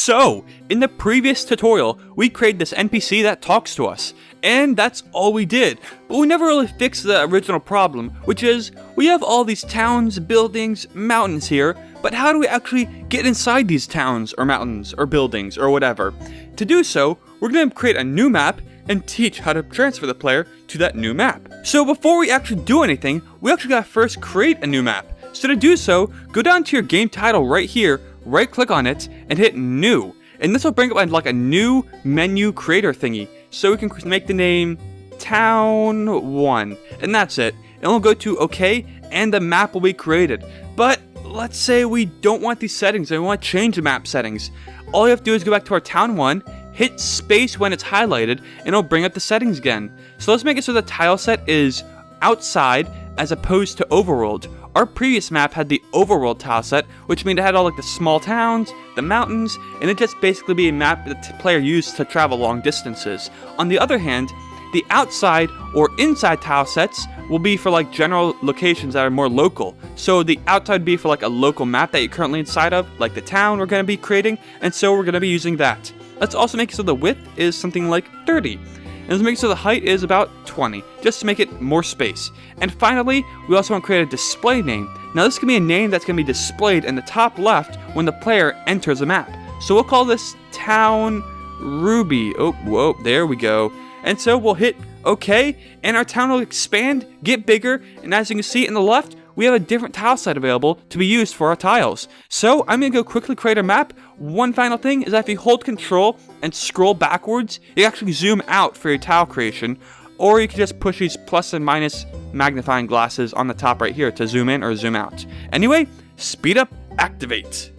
So, in the previous tutorial, we created this NPC that talks to us, and that's all we did. But we never really fixed the original problem, which is, we have all these towns, buildings, mountains here, but how do we actually get inside these towns, or mountains, or buildings, or whatever? To do so, we're going to create a new map, and teach how to transfer the player to that new map. So before we actually do anything, we actually gotta first create a new map. So to do so, go down to your game title right here, right click on it, and hit new. And this will bring up like a new menu creator thingy. So we can make the name Town 1, and that's it. And we'll go to OK, and the map will be created. But let's say we don't want these settings, and we want to change the map settings. All you have to do is go back to our Town 1, hit space when it's highlighted, and it'll bring up the settings again. So let's make it so the tile set is outside as opposed to overworld. Our previous map had the overworld tile set, which means it had all like the small towns, the mountains, and it just basically be a map that the player used to travel long distances. On the other hand, the outside or inside tile sets will be for like general locations that are more local. So the outside would be for like a local map that you're currently inside of, like the town we're going to be creating, and so we're going to be using that. Let's also make it so the width is something like 30. And let's make it so the height is about 20, just to make it more space. And finally, we also want to create a display name. Now this can be a name that's going to be displayed in the top left when the player enters a map. So we'll call this Town Ruby. Oh, whoa, there we go. And so we'll hit OK, and our town will expand, get bigger, and as you can see in the left, we have a different tile set available to be used for our tiles. So I'm going to go quickly create a map. One final thing is that if you hold control and scroll backwards, you can actually zoom out for your tile creation, or you can just push these plus and minus magnifying glasses on the top right here to zoom in or zoom out. Anyway, speed up, activate.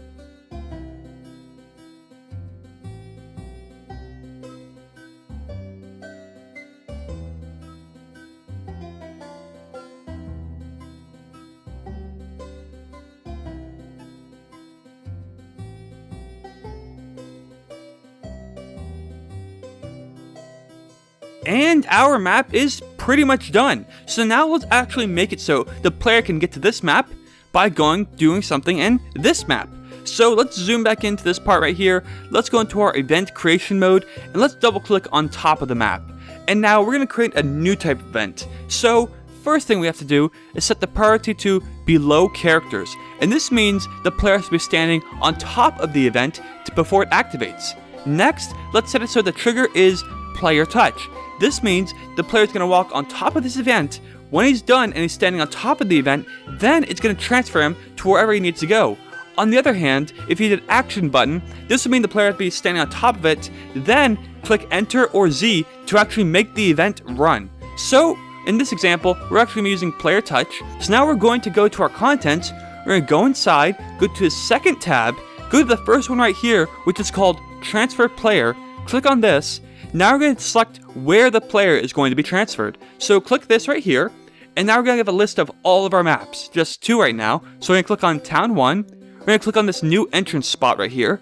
And our map is pretty much done. So now let's actually make it so the player can get to this map by doing something in this map. So let's zoom back into this part right here. Let's go into our event creation mode, and let's double click on top of the map. And now we're going to create a new type of event. So first thing we have to do is set the priority to below characters. And this means the player has to be standing on top of the event before it activates. Next, let's set it so the trigger is player touch. This means the player is going to walk on top of this event. When he's done and he's standing on top of the event, then it's going to transfer him to wherever he needs to go. On the other hand, if you did action button, this would mean the player has to be standing on top of it, then click enter or Z to actually make the event run. So in this example, we're actually using player touch. So now we're going to go to our contents, we're going to go inside, go to the second tab, go to the first one right here, which is called transfer player, click on this. Now we're going to select where the player is going to be transferred. So click this right here, and now we're going to have a list of all of our maps, just 2 right now. So we're going to click on Town 1, we're going to click on this new entrance spot right here.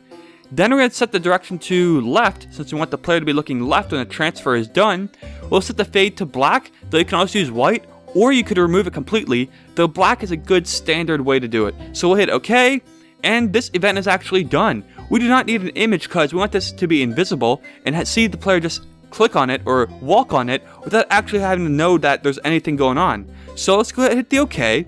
Then we're going to set the direction to left, since we want the player to be looking left when the transfer is done. We'll set the fade to black, though you can also use white, or you could remove it completely, though black is a good standard way to do it. So we'll hit OK, and this event is actually done. We do not need an image because we want this to be invisible and see the player just click on it or walk on it without actually having to know that there's anything going on. So let's go ahead and hit the OK.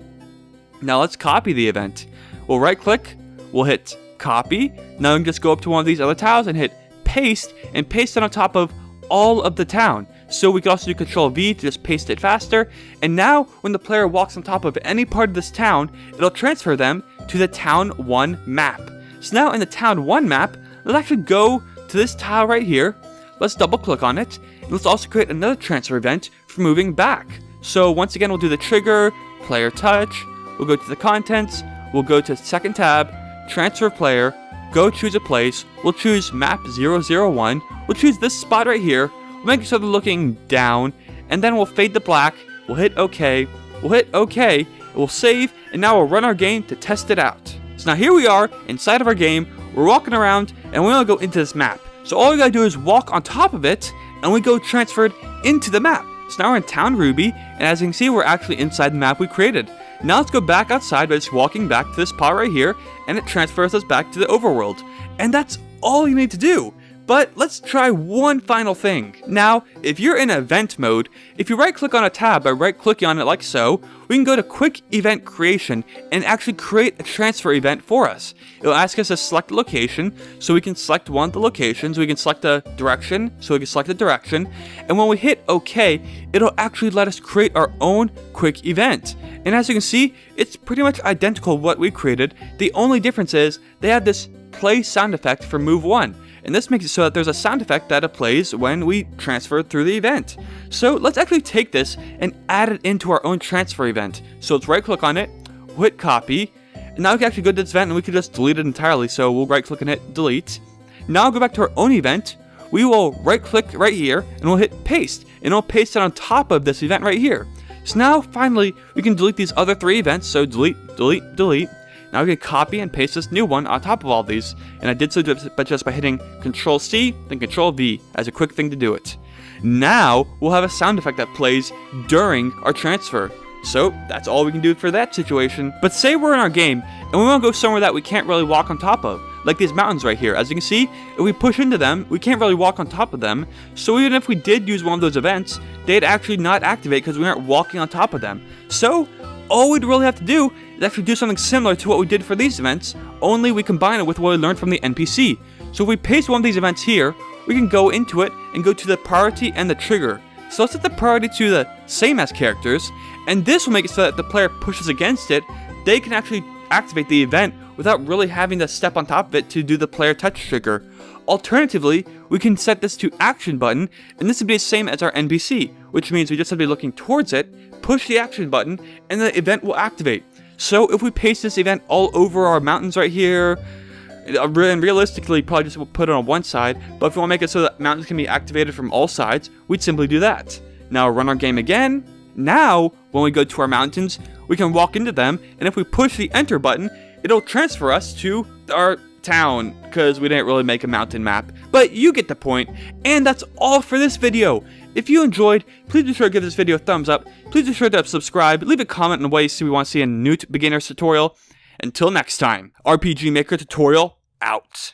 Now let's copy the event. We'll right click, we'll hit copy. Now we can just go up to one of these other tiles and hit paste, and paste it on top of all of the town. So we can also do Control V to just paste it faster. And now when the player walks on top of any part of this town, it'll transfer them to the Town 1 map. So now in the Town 1 map, let's actually go to this tile right here. Let's double click on it. And let's also create another transfer event for moving back. So once again, we'll do the trigger, player touch. We'll go to the contents. We'll go to second tab, transfer player, go choose a place. We'll choose map 001. We'll choose this spot right here. We'll make sure they're looking down. And then we'll fade to black. We'll hit OK. We'll hit OK. We'll save. And now we'll run our game to test it out. So now here we are inside of our game, we're walking around, and we want to go into this map. So all we gotta do is walk on top of it, and we go transferred into the map. So now we're in Town Ruby, and as you can see, we're actually inside the map we created. Now let's go back outside by just walking back to this part right here, and it transfers us back to the overworld. And that's all you need to do. But let's try one final thing. Now, if you're in event mode, if you right click on a tab by right clicking on it like so, we can go to quick event creation and actually create a transfer event for us. It'll ask us to select a location, so we can select one of the locations, we can select a direction, so we can select the direction, and when we hit OK, it'll actually let us create our own quick event. And as you can see, it's pretty much identical to what we created. The only difference is they have this play sound effect for move 1. And this makes it so that there's a sound effect that it plays when we transfer through the event. So let's actually take this and add it into our own transfer event. So let's right click on it, we'll hit copy, and now we can actually go to this event and we can just delete it entirely. So we'll right click on it, delete. Now go back to our own event, we will right click right here and we'll hit paste, and it'll paste it on top of this event right here. So now finally we can delete these other 3 events, so delete, delete, delete. Now we can copy and paste this new one on top of all these, and I did so just by hitting Control C, then Control V as a quick thing to do it. Now we'll have a sound effect that plays during our transfer. So that's all we can do for that situation. But say we're in our game and we want to go somewhere that we can't really walk on top of, like these mountains right here. As you can see, if we push into them, we can't really walk on top of them. So even if we did use one of those events, they'd actually not activate because we aren't walking on top of them. So all we'd really have to do is actually do something similar to what we did for these events, only we combine it with what we learned from the NPC. So if we paste one of these events here, we can go into it and go to the priority and the trigger. So let's set the priority to the same as characters, and this will make it so that if the player pushes against it, they can actually activate the event without really having to step on top of it to do the player touch trigger. Alternatively, we can set this to action button, and this would be the same as our NPC, which means we just have to be looking towards it, push the action button, and the event will activate. So if we paste this event all over our mountains right here, and realistically probably just put it on one side, but if we want to make it so that mountains can be activated from all sides, we'd simply do that. Now run our game again. Now, when we go to our mountains, we can walk into them, and if we push the enter button, it'll transfer us to our town, because we didn't really make a mountain map. But you get the point, and that's all for this video. If you enjoyed, please be sure to give this video a thumbs up, please be sure to subscribe, leave a comment on ways we want to see a new beginner's tutorial. Until next time, RPG Maker Tutorial out.